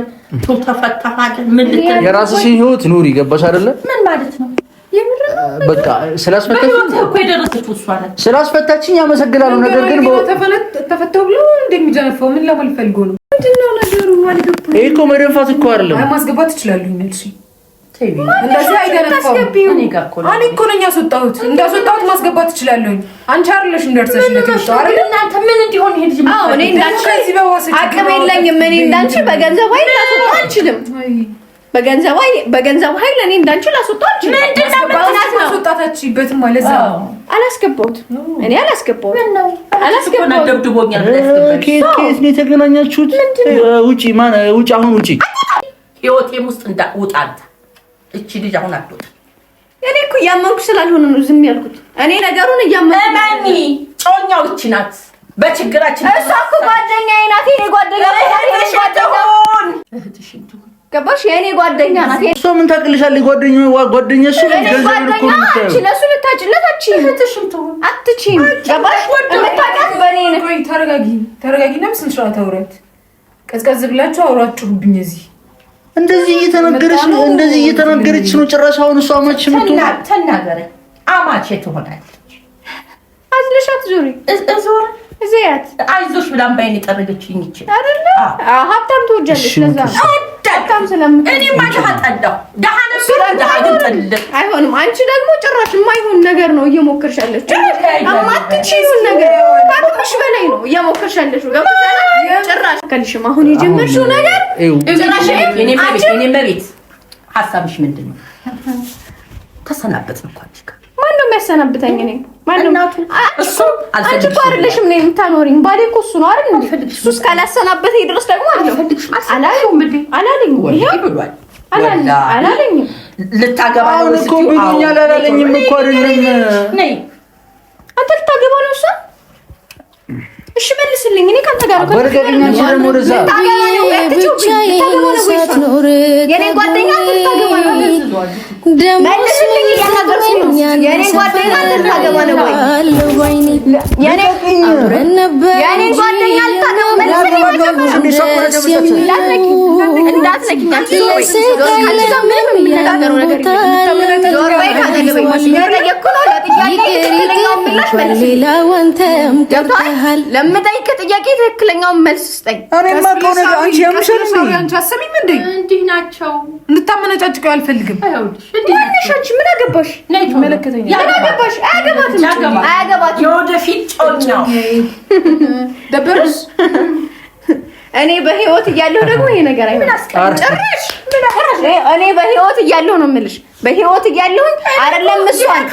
ተፈታሃል። ምን ልትለው? የራስሽን ህይወት ኑሪ። ገባሽ አይደለ? ምን ማለት ነው? የምር በቃ ስላስፈታችኝ አመሰግናለሁ። ነገር ግን ተፈተው ብሎ እንደሚጀነፈው ምን ለማለት ፈልጎ ነው? ምንድነው ነገሩ? ይሄ እኮ መደንፋት እኮ አይደለም። ማስገባት ትችላለህ እሺ እንደዚህ አይደነፋው። እኔ እኮ ነኝ ያስወጣሁት። እንዳስወጣሁት ማስገባት ትችላለህ። አንቺ አይደለሽ እንደርሰሽለት ነው አይደል? እናንተ ምን እንዲሆን ይሄ ልጅ አዎ እኔ እንዳንቺ አቅም የለኝም። እኔ እንዳንቺ በገንዘብ ኃይል ላስወጣው አልችልም። በገንዘብ ኃይል እኔ እንዳንቺ ላስወጣው አልችልም። ምንድነው ማስወጣታችሁበት ማለት ነው? አላስገባሁት እኔ አላስገባሁት ደብድቦኛል። ከየት ነው የተገናኛችሁት? ውጪ አሁን ውጪ ህይወቴም ውስጥ እንዳውጣት እቺ ልጅ አሁን አትወጣ። እኔ እኮ ያመንኩ ስላልሆነ ነው ዝም ያልኩት። እኔ ነገሩን እያመንኩ እማኒ ጮኛው እቺ ናት። በችግራችን እሷ እኮ ጓደኛዬ ናት። የኔ ጓደኛ ገባሽ? የኔ ጓደኛ ናት። እሷ ምን ታውቅልሻለች? ጓደኛሽ ገንዘብ እኮ ነው። እቺ ለሱ ልታጭለት አትችይም። ገባሽ? የምታውቂያት በእኔ ነው። ቆይ ተረጋጊና ምስል ስራ ተውረት ቀዝቀዝ ብላችሁ አውራችሁብኝ እዚህ እንደዚህ እየተናገረች ነው። ጭራሽ አሁን እሷ አማች የምትሆን ተናገረ አማች ትሆናለች። አዝለሻት ዙሪ እዚያት አይዞሽ ብላም ባይኔ ጠረገችኝ ይችላል አይደል? ሀብታም ትወጃለሽ። ለዛ ሀብታም እኔ ማታጣዳው አይሆንም። አንቺ ደግሞ ጭራሽ የማይሆን ነገር ነው እየሞከርሻለሽ። አማትችይውን ነገር ከአቅምሽ በላይ ነው እየሞከርሻለሽ። ጭራሽ ከልሽም አሁን የጀመርሽው ነገር ጭራሽ እኔ መቤት ሀሳብሽ ምንድን ነው? ተሰናበት ነው እንኳን ማነው የሚያሰናብተኝ? እኔ ማነው? እሱ አንቺ እኮ አይደለሽም እኔ የምታኖሪኝ። ባሌ እኮ እሱ ነው አይደል? እሱ እስካላሰናበተኝ ድረስ ደግሞ አላለኝም። ልታገባ ነው እኮ ብሎኛል። አላለኝም እኮ አይደለም። ነይ አንተ ልታገባ ነው እሷ? እሺ መልስልኝ። እኔ ካንተ ጋር ነው በርገኛ ሲደም ወደዛ የኔ ጓደኛ ልታገባ ነው። መልስልኝ። የኔ ጓደኛ ልታገባ ነው ወይ? የኔ ጓደኛ ልታገባ መልስልኝ። እንዳትነኪኝ አንቺ ለምጠይቅ ጥያቄ ትክክለኛውን መልስ ስጠኝ። አንቺ አሰሚም እንዴ? እንዲህ ናቸው። እንድታመነጫጭቀው አልፈልግም። አንቺ ምን አገባሽ? መለከተኛ አገባሽ? አያገባትም። የወደፊት ጮኛው ደበረሽ። እኔ በህይወት እያለሁ ደግሞ ይሄ ነገር አይሆንም። ጭራሽ እኔ በህይወት እያለሁ ነው የምልሽ። በህይወት እያለሁ አይደለም እሷን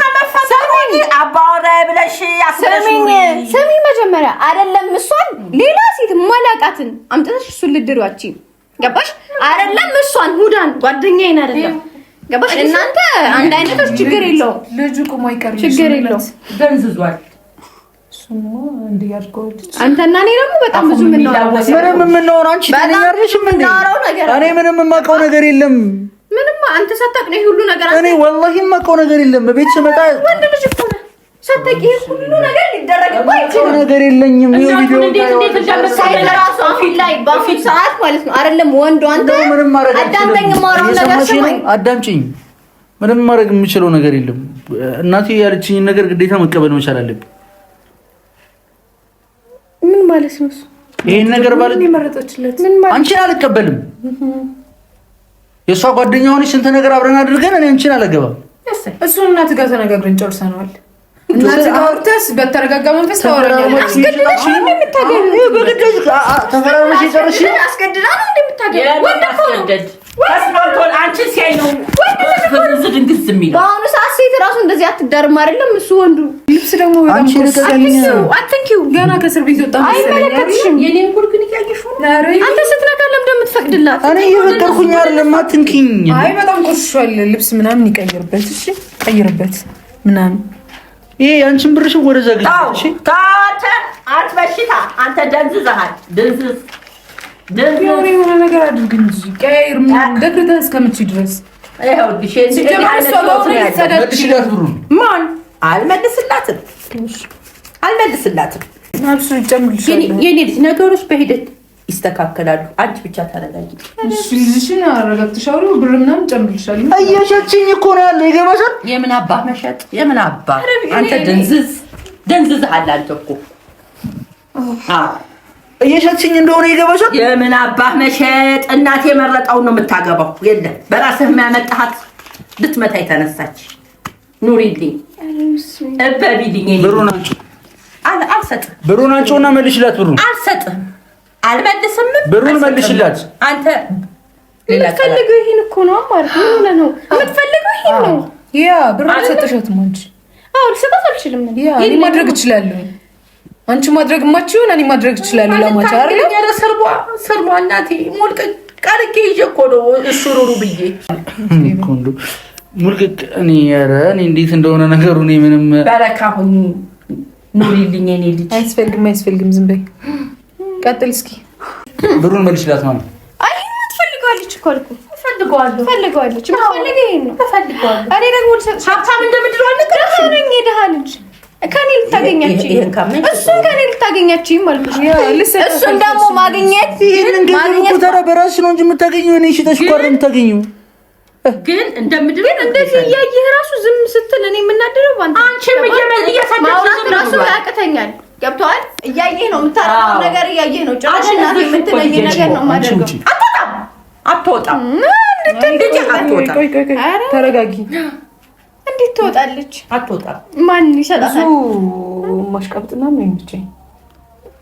አባወራ ብለሽ ስሚ መጀመሪያ አይደለም እሷን ሌላ ሴት ማላቃትን አምጥተሽ እሱን ልድሯች ገባሽ? አይደለም እሷን ሁዳን ጓደኛዬን አይደለም ገባሽ? እናንተ አንድ አይነቶች ችግር የለውም። ልጁ ቁሞ አይቀርም። ችግር የለውም። ደንዝዟል። አንተና እኔ ደግሞ በጣም ብዙ የምናወራው አንቺ ተናገርሽም እንዴ? እኔ ምንም የማውቀው ነገር የለም። ምንም አንተ ሳታውቅ ነው ሁሉ ነገር። እኔ ወላሂ የማውቀው ነገር የለም። በቤት ስመጣ ወንድ ልጅ እኮ ነው ሳታውቂ ሁሉ ነገር ሊደረግ ነገር የለኝም። ይሄ ቪዲዮ ራሱ አሁን ላይ በፊት ሰዓት ማለት ነው አይደለም ወንዱ አንተ አዳምጠኝ ማውራው ነገር ሰማኝ። አዳምጪኝ። ምንም ማድረግ የምችለው ነገር የለም። እናቴ ያለችኝ ነገር ግዴታ መቀበል መቻል አለብኝ። ምን ማለት ነው? ይሄን ነገር ማለት ይመረጣችለት አንቺን አልቀበልም። የሷ ጓደኛ ሆነሽ ስንት ነገር አብረን አድርገን እኔ አንቺን አልገባም። እሱን እናትህ ጋር ተነጋግረን ጨርሰናል። እናትህ ጋር ወርተስ በተረጋጋ መንፈስ ታወራኛለሽ። አስገድዳሽ ነው የምታገቢው? በግዳጅ ተፈራርመሽ ጨርሽ። አስገድዳ ነው እንደምታገቢው? ወንድ እኮ ነው ተስማምቶን አንቺ ሲያይ ነው ፍርዝ ድንግዝ የሚለው። በአሁኑ ሰዓት ሴት ራሱ እንደዚህ አትዳርም አይደለም እሱ ወንዱ። ልብስ ደግሞ አንቺ አትንኪው ገና ከእስር ቤት ወጣ አይመለከትሽም። የኔን ጉድ ግን እያየሽው አንተ ስትነካ ለምን እንደምትፈቅድላት? እኔ እየፈቀድኩኝ አይደለም። አትንኪኝ። አይ በጣም ቆሽሿል። ልብስ ምናምን ይቀይርበት። እሺ ቀይርበት ምናምን። ይሄ አንቺን ብርሽ ወደዛ ግጭ። እሺ ታተ አንተ በሽታ አንተ ደንዝዘሃል። ደንዝዝ የሆነ ነገር አድርግ እንጂ ቀይር። ምን ደግተህ እስከምትችይ ድረስ ይሄው ዲሼንስ ማን አልመልስላትም። አብሱ ይጨምልሽ። የኔ ልጅ ነገሮች በሂደት ይስተካከላሉ። አንቺ ብቻ ተረጋጊ። እሺ ልጅሽን አረጋግተሽ አውሪ። ብር ምናምን ጨምርልሻለሁ። እየሸችኝ እኮ ነው ያለ ይገባሻል። የምን አባህ መሸጥ የምን አባህ አንተ ደንዝዝሃል አንተ እኮ እየሸችኝ እንደሆነ ይገባሻል። የምን አባህ መሸጥ እናቴ የመረጠውን ነው የምታገባው። የለም በራስህ የሚያመጣሃት ልትመታ የተነሳች ኑሪልኝ እበቢልኝ። ብሩን አንቺ አልሰጥም። ብሩን አንቺውና መልሽላት። ብሩን አልሰጥም። አልመልስም። ብሩን መልሽላት። አንተ የምትፈልገው ይሄን እኮ ነው ማለት ነው። የምትፈልገው ይሄን ነው። ያ ብር አልሰጠሻትም አንቺ? አዎ ልሰጣት አልችልም። ያ እኔ ማድረግ እችላለሁ። አንቺ ማድረግ ማችሁን እኔ ማድረግ እችላለሁ። ለማቻ አይደል? ያረ ሰርቧ እናቴ ሞልቀቅ ቃልቄ ይዤ እኮ ነው እሱሩሩ ብዬ ኮንዶ ሙልቀቅ። እኔ እንዴት እንደሆነ ነገሩ እኔ ምንም በረካሁን ኑሪልኝ። እኔ ልጅ አያስፈልግም። ዝም በይ ቀጥል እስኪ። ብሩን መልሽላት ማለት አይ ትፈልገዋለች እኮ አልኩ። ፈልገዋለች። የምትፈልገው ይሄን ነው። ፈልገዋለች። እኔ ደግሞ ልሰጥሽ ሀብታም እንደምንድነው አልነገርሽ? ነኝ የደሃ ልጅ ከኔ ልታገኛችኝ እሱን ከኔ ልታገኛችኝ ማለት ነው። እሱን ደግሞ ማግኘት ተራ በራስሽ ነው እንጂ የምታገኘው እኔ ሽጠሽ እኮ አይደል የምታገኘው። ግን እንደምድር እንደዚህ እያየህ ራሱ ዝም ስትል እኔ የምናደረው ባንተ አንቺም ማውራት ራሱ ያቅተኛል። ገብቶሃል? እያየህ ነው የምታረገው ነገር እያየህ ነው። ጭራሽ እናቴ የምትለኝ ነገር ነው የማደርገው። አትወጣም። ተረጋጊ። እንዴት ትወጣለች? አትወጣም። ማን ይሰጣታል? ማሽቀብጥና ምን ይመቸኝ።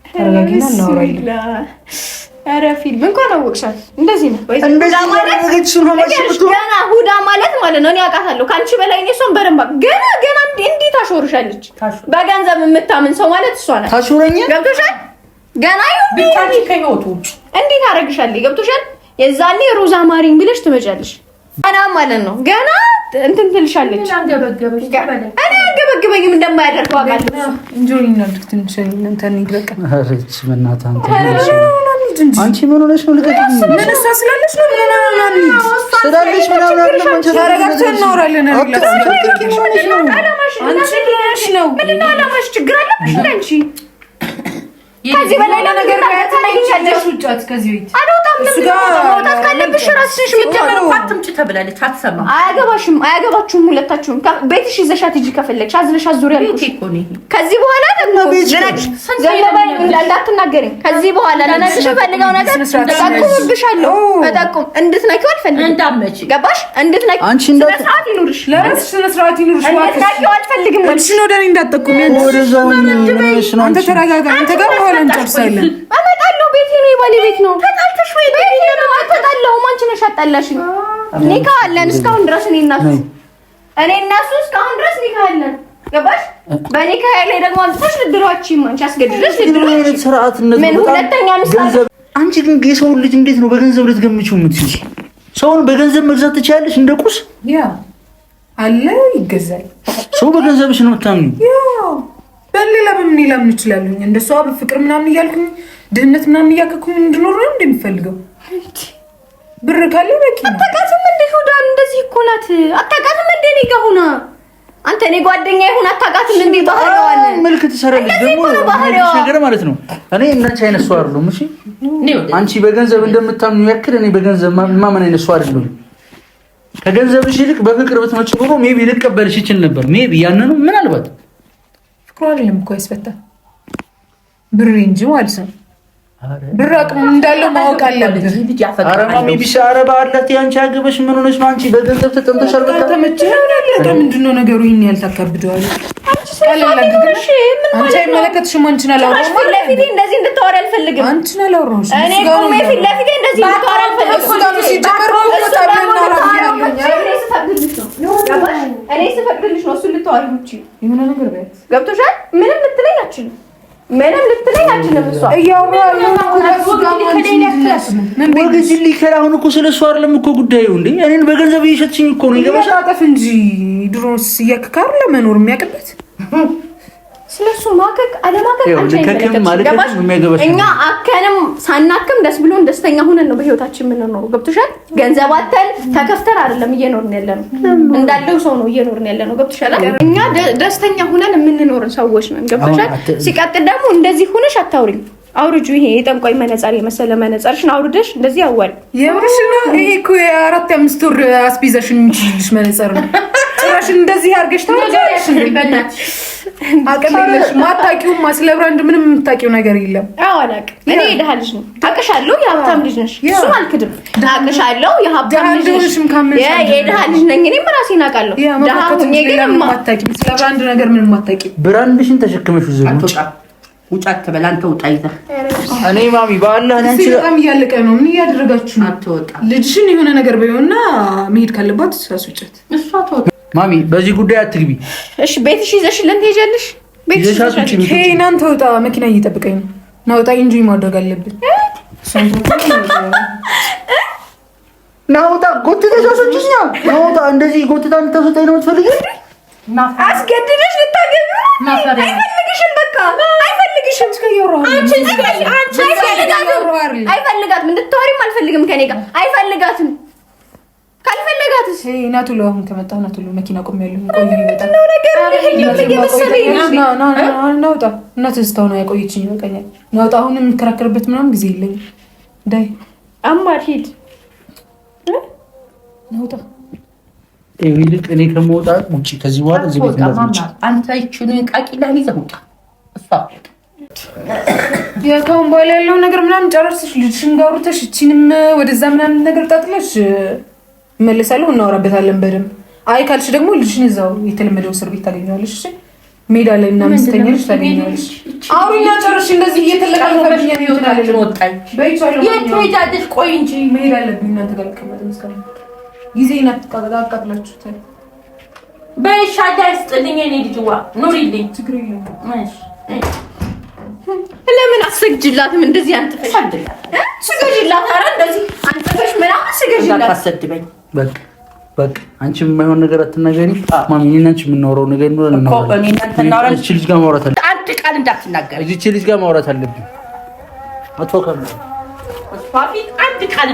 ተረጋጊና እናወራለን። ኧረ ፊልም እንኳን አወቅሻት። እንደዚህ ነው ገና ሁዳ ማለት ነው። እኔ አውቃታለሁ ከአንቺ በላይ እኔ እሷን በደንብ ገና እንዴት ታሾርሻለች? በገንዘብ የምታምን ሰው ማለት እሷ ናት። ታሾረኛ ገብቶሻል? ገና ብቻሽ ከህይወቱ እንዴት አደረግሻለሁ? ገብቶሻል? የዛኔ ሮዛ ማሪኝ ብለሽ ትመጫለሽ። ገና ማለት ነው ገና እንትን ትልሻለች። እኔ አንገበግበኝም እንደማያደርገው አውቃለሁ። እንጆሪ እናድርግ ትንሽ እንትን ይበቃ። አረች በእናትህ አንቺ ምን ሆነሽ ነው? ልቀቂኝ። ምን እሷ ስላለች ነው? ስላለች ምናምን አይደለም። አንቺ ተረጋግተን እናወራለን። አላማሽ ችግር አለብሽ አንቺ። ከዚህ በላይ ነገር ታደርጊያለሽ። ውጫት ከዚህ ቤት አልወጣም። መውጣት ካለብሽ ራስሽ የምትጀምረው አትምጪ ተብላለች። አትሰማም። አያገባችሁም። ሁለታችሁም ቤትሽ ይዘሻት ሂጂ ከፈለግሽ አዝለሻት ዙሪያ ያልኩሽ እኮ ነው። ከዚህ በኋላ ደግሞ ለነግሽ ዘመባይ እንዳትናገሪኝ። ከዚህ በኋላ ለነግሽ ፈልገው ነገር ተጠቁምብሻለሁ። ተጠቁም እንድትነኪው አልፈልግም። እንዳትመጪ ገባሽ? እንድትነኪው አንቺ ስርዓት ይኑርሽ። ለራስሽ ስርዓት ይኑርሽ። እንድትነኪው አልፈልግም። እሺ ነው ደኔ እንዳትጠቁሚ። ወደዛው አንተ ተረጋጋ። አንተ ጋር ሆነ እንጨርሳለን። አመጣለሁ። ቤቴ ነው የባሌ ቤት ነው። ተጣልተሽ ወይ ቤቴ ነው? አትጣላሁም። አንቺ ነሽ አጣላሽኝ። ኒካ አለን እስካሁን ድረስ እኔ እና እሱ እስካሁን ድረስ ኒካ አለን። ገባሽ? በኒካ ላይ ደግሞ አንተሽ ልድሯችኝ አንቺ አስገድደሽ ልድሯችኝ ስርዓትነት ምን ሁለተኛ ምስል። አንቺ ግን የሰው ልጅ እንዴት ነው በገንዘብ ልትገምቺው የምትችይው? ሰውን በገንዘብ መግዛት ትችያለሽ? እንደ ቁስ ያ አለ ይገዛል። ሰው በገንዘብሽ ነው የምታምኚው? ያ በሌላ በምን ይላምን ይችላል? እንደሷ በፍቅር ምናምን እያልኩኝ ድህነት ምናምን እያከኩኝ እንድኖር ነው እንደሚፈልገው። ብር ካለ በቂ ነው። አታውቃትም እንደ ሁዳን እንደዚህ እኮ ናት። አታውቃትም እንደ እኔ ጋር ሆና አንተ እኔ ጓደኛ ይሁን አታውቃትም እንደ ባህሪዋን መልክ ትሰራለች። ደግሞ ነገር ማለት ነው እኔ እናንቺ አይነት ሰው አይደለሁም። እሺ አንቺ በገንዘብ እንደምታምኚው ያክል እኔ በገንዘብ ማመን አይነት ሰው አይደለሁም። ከገንዘብሽ ይልቅ በፍቅር ብትመጪ ኖሮ ሜቢ ልቀበልሽ ይችል ነበር። ሜቢ ያንኑ ምናልባት ፍቅሩ አይደለም እኮ ያስፈታል ብር እንጂ ማለት ነው። ብር አቅም እንዳለው ማወቅ አለብህ። ኧረ ማሚ ቢሻረ ባለት ያንቺ አገበሽ ምን ሆነሽ ነው? አንቺ በገንዘብ ተጠምተሻል። በቃ ተመቸህ ነው። ምንድነው ነገሩ? ይሄን ያልተከብደዋል። አንቺ አይመለከትሽም። አንቺን አላወራሁም። ፊት ለፊቴ እንደዚህ እንድታወሪ አልፈልግም። አንቺን አላወራሁም። እኔ ቆሜ ፊት ለፊቴ እንደዚህ እንድታወሪ አልፈልግም። እኔ ስፈቅድልሽ ነው እሱ ልታወሪ ውጪ የሆነ ነገር በያት። ገብቶሻል? ምንም ልትለኝ አትችልም። ምንም ልትለኝ አትችልም። እሷ ወግጅ ሊከራ አሁን እኮ ስለሱ አይደለም እኮ ጉዳዩ እንዴ። እኔን በገንዘብ እየሸጥሽኝ እኮ ነው። ይገባሽ? አጠፍ እንጂ ድሮስ እያከካሩ ለመኖር የሚያቀበት ስለሱ ማከክ አለማከክ አንቺ አይመለከትም። እኛ አከንም ሳናክም ደስ ብሎን ደስተኛ ሆነን ነው በህይወታችን የምንኖረው። ገብቶሻል? ገንዘብ አተን ተከፍተን አይደለም እየኖርን ያለነው። እንዳለው ሰው ነው እየኖርን ያለነው። ገብቶሻል? እኛ ደስተኛ ሆነን የምንኖር ሰዎች ነን። ገብቶሻል? ሲቀጥል ደግሞ እንደዚህ ሆነሽ አታውሪኝ። አውርጁ። ይሄ የጠንቋይ መነጽር የመሰለ መነጽርሽን አውርደሽ እንደዚህ አዋል። የምርሽ ነው? ይሄ እኮ የ4-5 ወር አስቤዛሽን የሚችልሽ መነጽር ነው። ጭራሽን እንደዚህ አድርገሽ ታወጪሽ። አቅም የለሽም። ማታውቂውም ስለ ብራንድ ምንም የምታውቂው ነገር የለም። አዎ አላውቅም። እኔ የድሃ ልጅ ነኝ። አውቅሻለሁ። የሀብታም ልጅ ነሽ። እሱን አልክድም። አውቅሻለሁ። የሀብታም ልጅ ነሽ። የድሃ ልጅ ነኝ። እኔም ራሴን አውቃለሁ። ድሃ ሁኜ ግን የማታውቂው ስለ ብራንድ ነገር ምንም የማታውቂው ብራንድሽን ተሸክመሽ ዘውጭ ውጫ ተበላ አንተ ውጣ ይዘህ እኔ ማሚ በአላህ አንቺ በጣም እያለቀ ነው። ምን እያደረጋችሁ ነው? አትወጣ ልጅሽን የሆነ ነገር በይውና መሄድ ካለባት አስወጫት። እሷ ተወጣ። ማሚ በዚህ ጉዳይ አትግቢ። እሺ ቤትሽ ይዘሽልን ትሄጃለሽ። ቤትሽ ይዘሽልን ሄናን ተወጣ። መኪና እየጠበቀኝ ነው። ናውጣ እንጂ ማድረግ አለብን። ናውጣ ጎትተሽ አስወጪኝ። ናውጣ እንደዚህ ጎትታ እንድታስወጣኝ ነው የምትፈልጊው? አስገድደሽ ልታገቢ ነው? አይፈልግሽም። በቃ አይፈልግሽም። አይፈልጋትም። እንድታወሪም አልፈልግም ከኔ ጋር አይፈልጋትም። ካልፈለጋትስ ናቱሎ አሁን ከመጣሁ ናቱሎ መኪና ቆሜያለሁ። ቆይ ይመጣል ነው ነገር ናውጣ። እናትህ እስካሁን ያቆየችኝ ይበቃኛል። ናውጣ። አሁን የምከራከርበት ምናምን ጊዜ የለኝም። ዳይ አማር ሂድ ናውጣ። ይልቅ እኔ ከመውጣት ውጪ ከዚህ በኋላ እዚህ ቤት እንዳትመጪ። አንተ ይችኑ ቃቂላ ይዘህ ውጣ። እሷ የካሁን በኋላ ያለው ነገር ምናምን ጨረስሽ ልጅሽን ጋር አውርተሽ እቺንም ወደዛ ምናምን ነገር ጣጥለሽ እመለሳለሁ። እናወራበታለን በደንብ። አይ ካልሽ ደግሞ ልጅሽን እዛው የተለመደው እስር ቤት ታገኘዋለሽ። እሺ ሜዳ ላይ እና ምስተኛለሽ ታገኘዋለሽ። አውሪና ጨርሽ። እንደዚህ እየተለቀቀብኝ ነው ይሆናል። ወጣኝ በይቻለሁ። የት ሄዳለሽ? ቆይ እንጂ መሄድ አለብኝ። እናንተ ጋር ልቀመጥ መስከረም ጊዜና ተቃቃጥላችሁታል። በሻዳ ይስጥልኝ። እኔ ልጅዋ ኑሪልኝ። ችግር የለም። እሺ ለምን አትሰግጂላትም? እንደዚህ አንጥፈሽ ስገጂላት። ኧረ እንደዚህ አንጥፈሽ ምናምን ስገጂላት። አትሰድበኝ። በቃ አንቺ የማይሆን ነገር አትናገሪ ማሚ። እኔና አንቺ የምናወራው ነገር ነው። እቺ ልጅ ጋር ማውራት አለብኝ። አንድ ቃል እንዳትናገር። እቺ ልጅ ጋር ማውራት አለብኝ። አትወከም አንድ ቃል